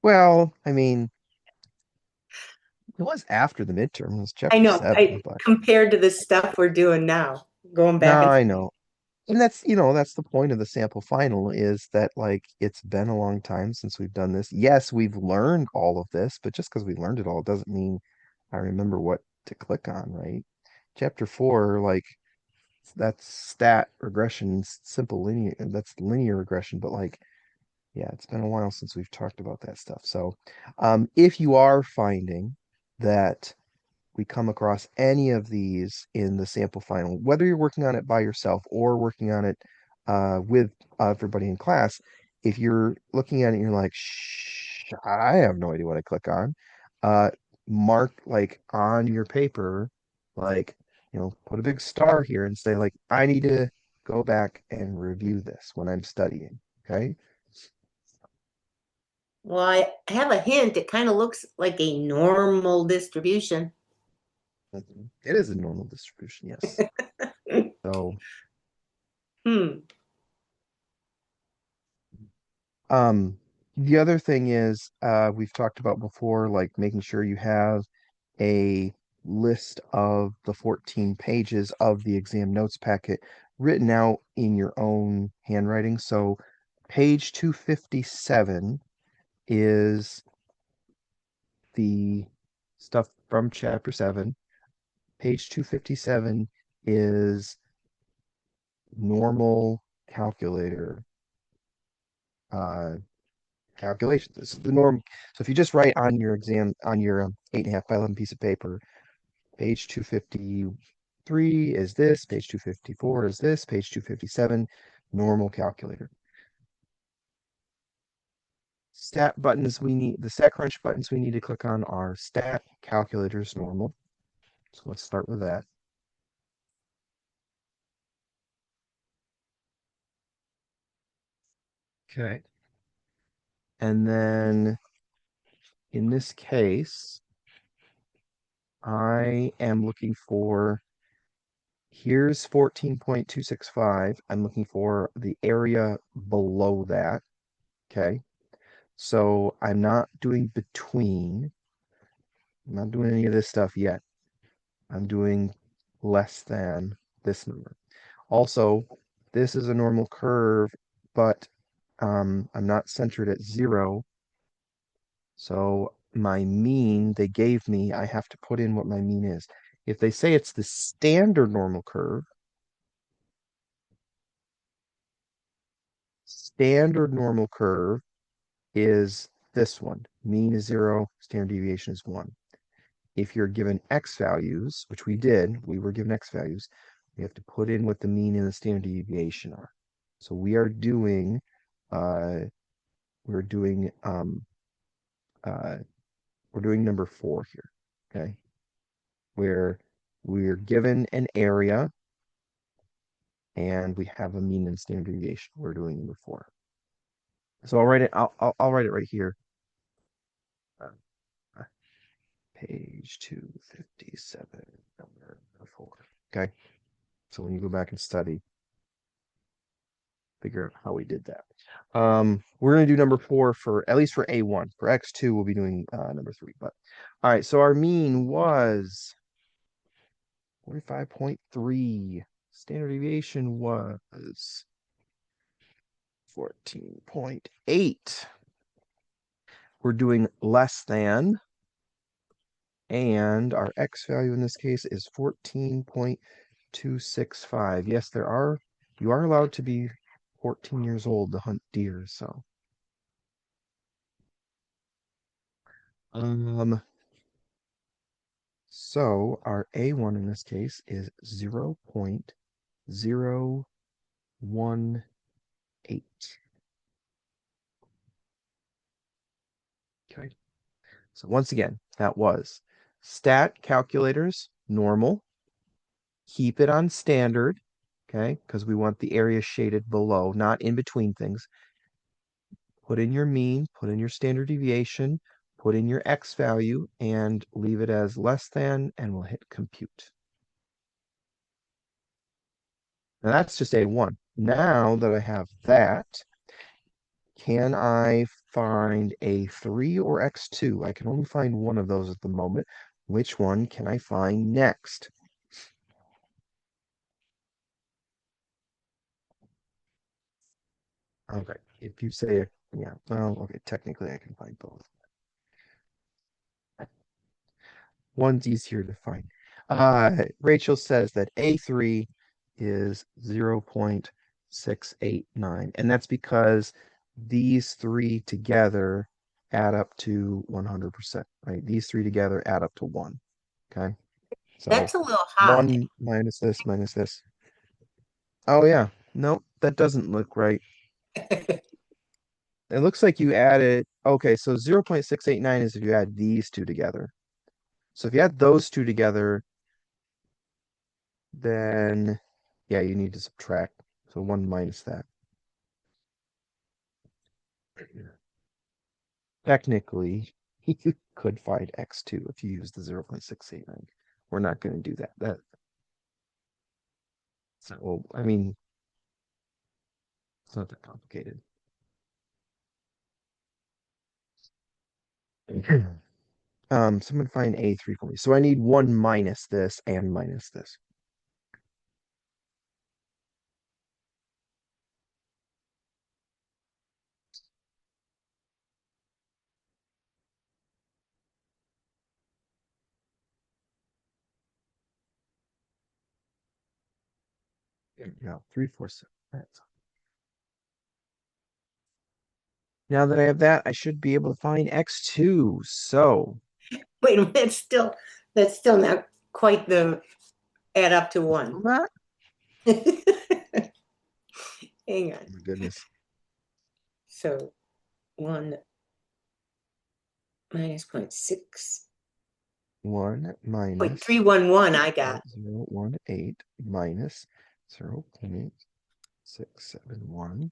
A: Well, I mean, it was after the midterm. It was
B: I
A: chapter
B: know,
A: 7,
B: I
A: but
B: compared to the stuff we're doing now, going
A: no,
B: back and
A: I
B: forth.
A: know. And that's the point of the sample final is that like it's been a long time since we've done this. Yes, we've learned all of this, but just because we learned it all doesn't mean I remember what to click on, right? Chapter 4, like that's stat regression, simple linear, that's linear regression, but like yeah, it's been a while since we've talked about that stuff. So, if you are finding that we come across any of these in the sample final, whether you're working on it by yourself or working on it with everybody in class, if you're looking at it and you're like, Shh, I have no idea what I click on, uh, mark like on your paper, like, put a big star here and say, like, I need to go back and review this when I'm studying. Okay.
B: Well, I have a hint. It kind of looks like a normal distribution.
A: It is a normal distribution, yes. So,
B: Hmm.
A: Um, the other thing is, we've talked about before, like making sure you have a list of the 14 pages of the exam notes packet written out in your own handwriting. So page 257 is the stuff from chapter 7. Page 257 is normal calculator. Uh, calculations. This is the norm. So if you just write on your exam, on your 8.5 by 11 piece of paper, page 253 is this, page 254 is this, page 257, normal calculator. Stat buttons we need, the StatCrunch buttons we need to click on are stat, calculators, normal. So let's start with that. Okay. And then in this case, I am looking for, here's 14.265. I'm looking for the area below that. Okay. So I'm not doing between. I'm not doing any of this stuff yet. I'm doing less than this number. Also, this is a normal curve, but I'm not centered at 0. So my mean they gave me, I have to put in what my mean is. If they say it's the standard normal curve, standard normal curve is this one. Mean is 0, standard deviation is 1. If you're given x values, which we did, we were given x values, we have to put in what the mean and the standard deviation are. So we are doing, we're doing, uh, we're doing number 4 here, okay? Where we're given an area and we have a mean and standard deviation. We're doing number 4. So I'll write it. I'll write it right here. Uh, Page 257, number 4. Okay. So when you go back and study, figure out how we did that. We're gonna do number 4 for at least for A1. For X2, we'll be doing number 3. But all right, so our mean was 45.3. Standard deviation was 14.8. We're doing less than, and our X value in this case is 14.265. Yes, you are allowed to be 14 years old to hunt deer, so. So our A1 in this case is 0.018. Okay. So once again, that was stat calculators, normal. Keep it on standard, okay? Because we want the area shaded below, not in between things. Put in your mean, put in your standard deviation, put in your X value, and leave it as less than, and we'll hit compute. Now that's just A1. Now that I have that, can I find A3 or X2? I can only find one of those at the moment. Which one can I find next? Okay, if you say, yeah, well, okay, technically I can find both. One's easier to find. Rachel says that A3 is 0.689, and that's because these three together add up to 100%, right? These three together add up to 1, okay? So
B: That's a little high.
A: 1 minus this minus this. Oh, yeah. Nope, that doesn't look right. It looks like you added, okay, so 0.689 is if you add these two together. So if you add those two together, then yeah, you need to subtract. So 1 minus that. Technically, you could find x2 if you use the 0.689. We're not going to do that. So, I mean, it's not that complicated. Someone find A3 for me. So I need 1 minus this and minus this. Yeah, 3, 4, 7. That's, Now that I have that, I should be able to find x2. So,
B: Wait a minute, that's still not quite the add up to one.
A: still not?
B: Hang
A: Oh
B: on.
A: my goodness.
B: So 1 minus 0.6,
A: 1 minus
B: 0.311 I got.
A: 0.018 minus 0.671.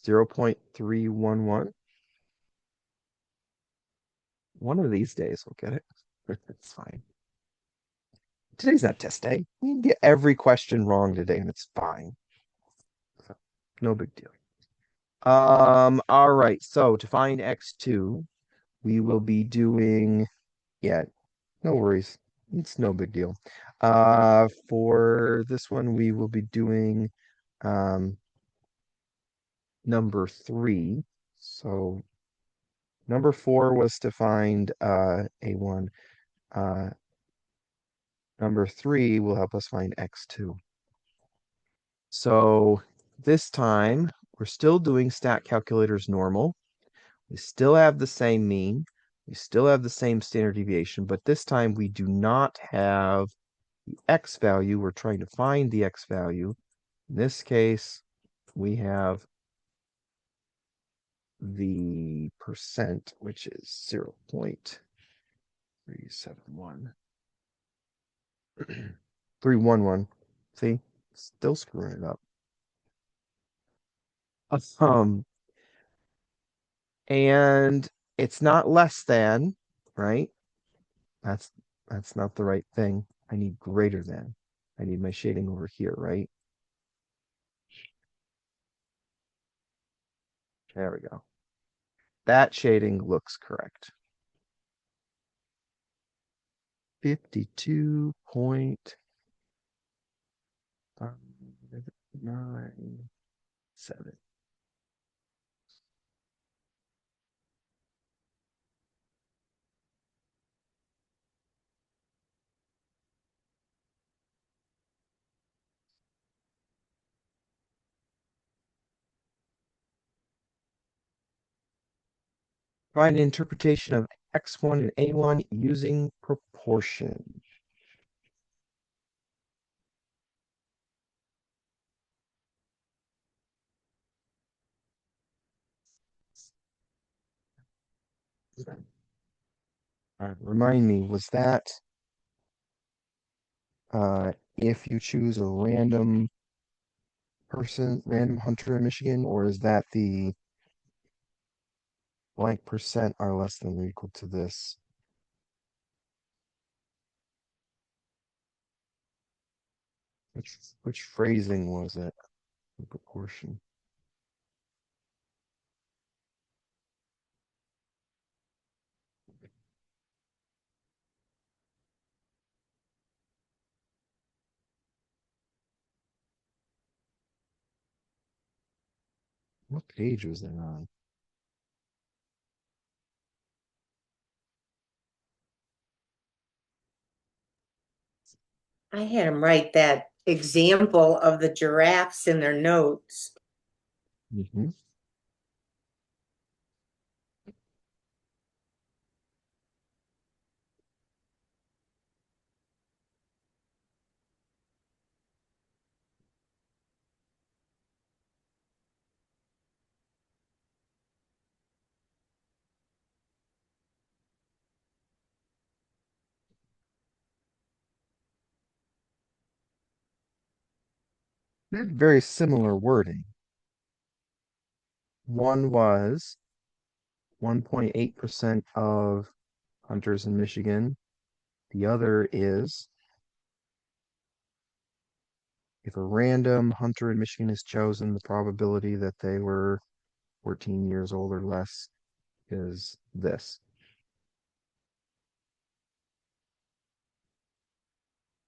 A: 0.311. One of these days we'll get it. It's fine. Today's not test day. You can get every question wrong today and it's fine. So, no big deal. All right. So to find x2, we will be doing, yeah, no worries. It's no big deal. For this one, we will be doing number 3. So number 4 was to find A1. Uh, number 3 will help us find x2. So this time, we're still doing stat calculators normal. We still have the same mean. We still have the same standard deviation, but this time we do not have the x value. We're trying to find the x value. In this case, we have the percent, which is 0.371. 311. See? Still screwing it up. Um, and it's not less than, right? That's that's not the right thing. I need greater than. I need my shading over here, right? There we go. That shading looks correct. 52.597. Find an interpretation of x1 and a1 using proportion. Remind me, was that if you choose a random person, random hunter in Michigan, or is that the blank percent are less than or equal to this? Which phrasing was it? The proportion. What page was that on?
B: I had them write that example of the giraffes in their notes.
A: Mm-hmm. They had very similar wording. One was 1.8% of hunters in Michigan. The other is if a random hunter in Michigan is chosen, the probability that they were 14 years old or less is this.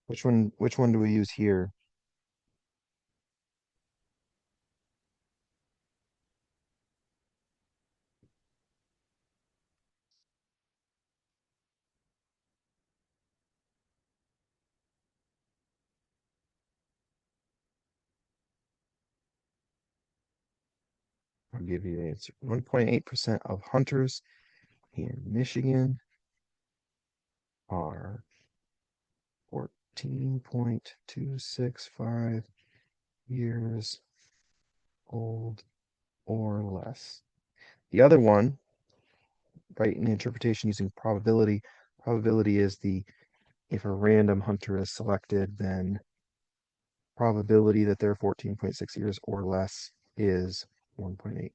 A: Which one do we use here? I'll give you the answer. 1.8% of hunters in Michigan are 14.265 years old or less. The other one, right, in interpretation using probability, probability is if a random hunter is selected, then probability that they're 14.6 years or less is 1.80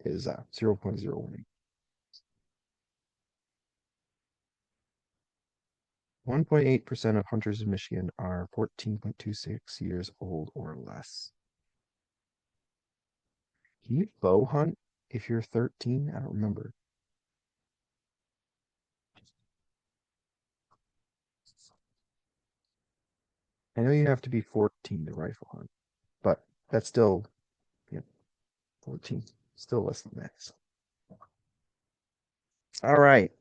A: is 0.01. 1.8% of hunters in Michigan are 14.26 years old or less. Can you bow hunt if you're 13? I don't remember. I know you have to be 14 to rifle hunt, but that's still, 14, still less than that. So. All right,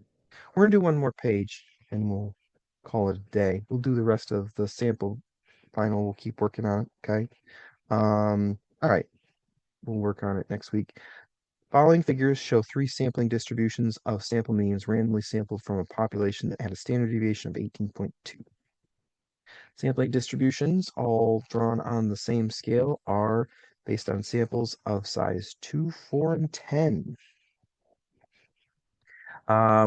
A: we're gonna do one more page and we'll call it a day. We'll do the rest of the sample final. We'll keep working on it. Okay. All right, we'll work on it next week. Following figures show three sampling distributions of sample means randomly sampled from a population that had a standard deviation of 18.2. Sampling distributions, all drawn on the same scale, are based on samples of size 2, 4, and 10.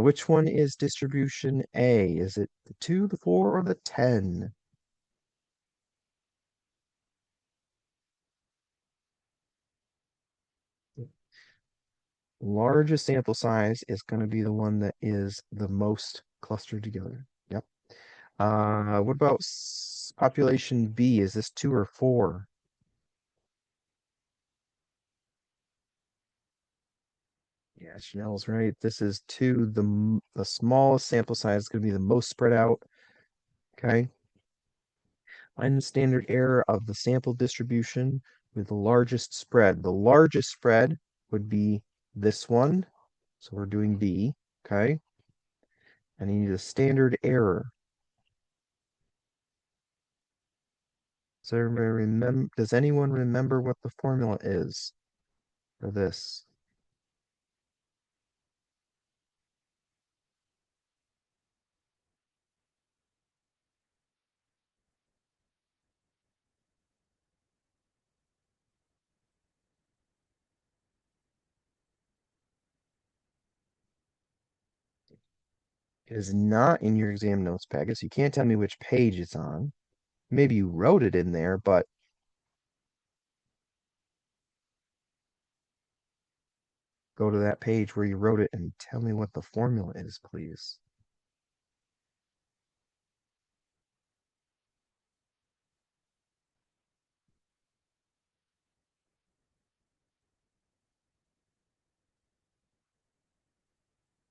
A: Which one is distribution A? Is it the 2, the 4, or the 10? Largest sample size is going to be the one that is the most clustered together. Yep. What about population B? Is this 2 or 4? Yeah, Chanel's right. This is 2. The smallest sample size is going to be the most spread out. Okay. Find the standard error of the sample distribution with the largest spread. The largest spread would be this one. So we're doing B. Okay. And you need a standard error. Does anyone remember what the formula is for this? It is not in your exam notes packet, so you can't tell me which page it's on. Maybe you wrote it in there, but go to that page where you wrote it and tell me what the formula is, please.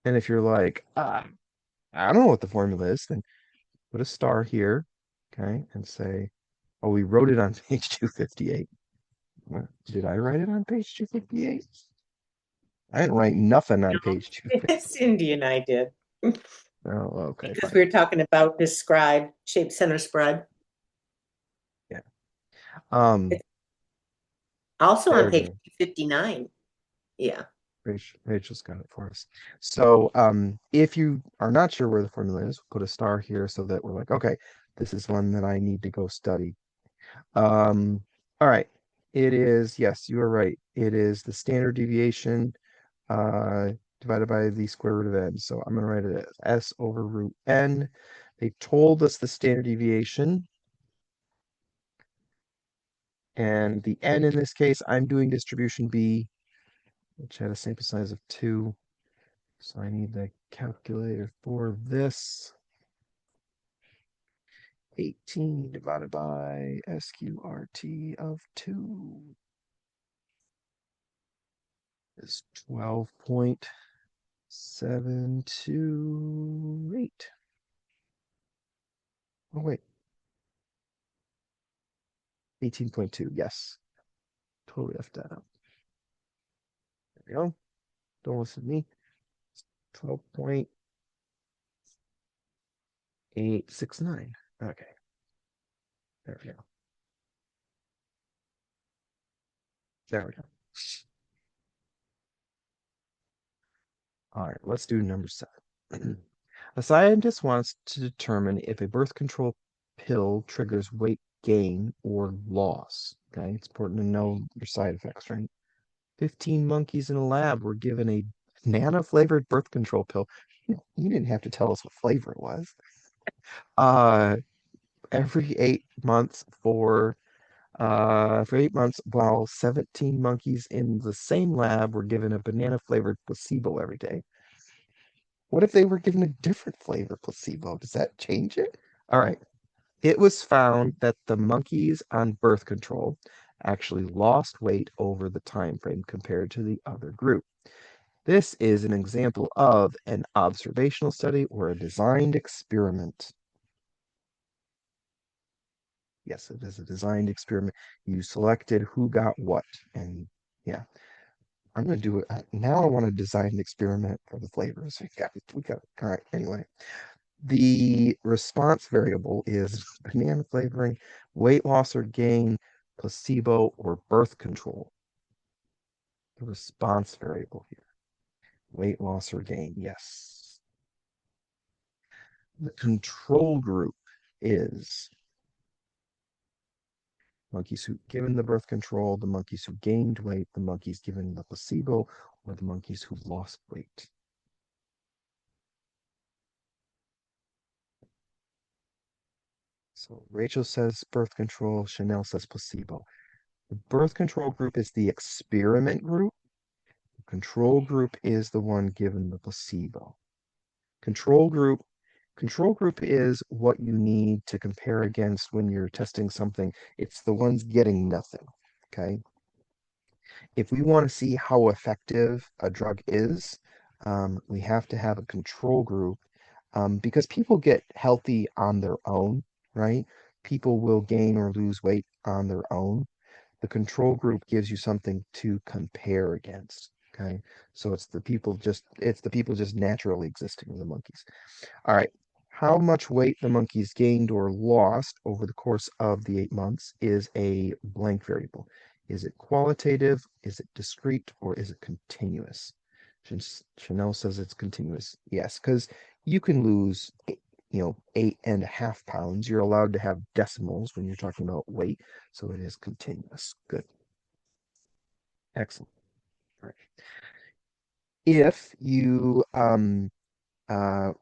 A: And if you're like, I don't know what the formula is, then put a star here, okay, and say, oh, we wrote it on page 258. Did I write it on page 258? I didn't write nothing on page 258.
B: Cindy and I did,
A: Oh, okay,
B: because
A: fine.
B: we were talking about describe shape center spread.
A: Yeah. Um,
B: Also
A: there
B: on
A: we
B: page
A: go.
B: 59. Yeah.
A: Rachel's got it for us. So if you are not sure where the formula is, put a star here so that we're like, okay, this is one that I need to go study. All right. It is, yes, you are right. It is the standard deviation divided by the square root of n. So I'm going to write it as s over root n. They told us the standard deviation. And the n in this case, I'm doing distribution B, which had a sample size of 2. So I need the calculator for this. 18 divided by SQRT of 2 is 12.728. Oh, wait. 18.2. Yes. Totally effed that up. There we go. Don't listen to me. 12.869. Okay. There we go. There we go. All right, let's do number 7. A scientist wants to determine if a birth control pill triggers weight gain or loss. Okay, it's important to know your side effects, right? 15 monkeys in a lab were given a banana flavored birth control pill. You didn't have to tell us what flavor it was. Uh, every 8 months for 8 months, while 17 monkeys in the same lab were given a banana flavored placebo every day. What if they were given a different flavor placebo? Does that change it? All right. It was found that the monkeys on birth control actually lost weight over the time frame compared to the other group. This is an example of an observational study or a designed experiment. Yes, it is a designed experiment. You selected who got what, and yeah, I'm gonna do it now. I want to design an experiment for the flavors. We got. All right. Anyway, the response variable is banana flavoring, weight loss or gain, placebo, or birth control. The response variable here, weight loss or gain. Yes. The control group is monkeys who given the birth control, the monkeys who gained weight, the monkeys given the placebo, or the monkeys who lost weight. So Rachel says birth control, Chanel says placebo. The birth control group is the experiment group. The control group is the one given the placebo. Control group Control group is what you need to compare against when you're testing something. It's the ones getting nothing. Okay. If we want to see how effective a drug is, we have to have a control group because people get healthy on their own, right? People will gain or lose weight on their own. The control group gives you something to compare against. Okay. So it's the people just naturally existing, the monkeys. All right. How much weight the monkeys gained or lost over the course of the 8 months is a blank variable. Is it qualitative? Is it discrete? Or is it continuous? Chanel says it's continuous. Yes, because you can lose, 8.5 pounds. You're allowed to have decimals when you're talking about weight. So it is continuous. Good. Excellent. All right. If you uh,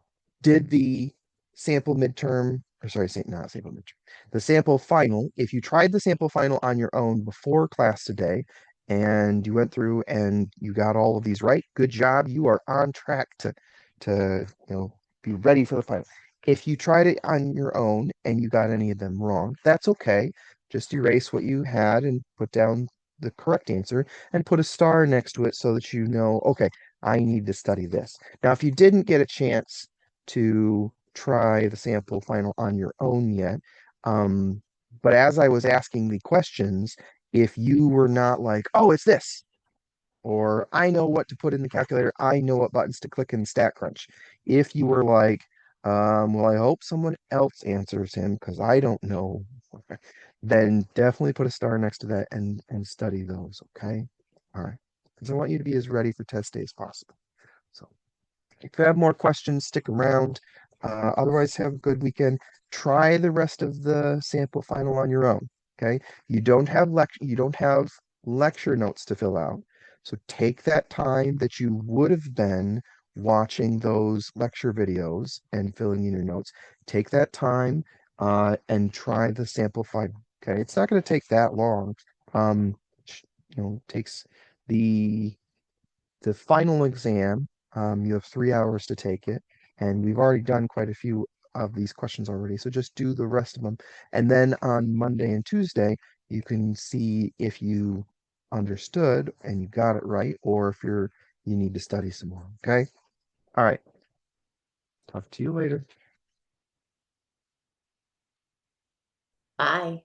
A: did the sample midterm, or sorry, not sample midterm, the sample final. If you tried the sample final on your own before class today and you went through and you got all of these right, good job. You are on track to be ready for the final. If you tried it on your own and you got any of them wrong, that's okay. Just erase what you had and put down the correct answer and put a star next to it so that you know, okay, I need to study this. Now, if you didn't get a chance to try the sample final on your own yet, but as I was asking the questions, if you were not like, oh, it's this, or I know what to put in the calculator, I know what buttons to click in StatCrunch. If you were like, well, I hope someone else answers him because I don't know, then definitely put a star next to that and study those, okay? All right. Because I want you to be as ready for test day as possible. So if you have more questions, stick around. Otherwise, have a good weekend. Try the rest of the sample final on your own. Okay. You don't have lecture notes to fill out. So take that time that you would have been watching those lecture videos and filling in your notes. Take that time and try the sample final. Okay. It's not going to take that long. Um, takes the the final exam, you have 3 hours to take it, and we've already done quite a few of these questions already. So just do the rest of them. And then on Monday and Tuesday, you can see if you understood and you got it right, or if you need to study some more. Okay. All right. Talk to you later.
B: Bye.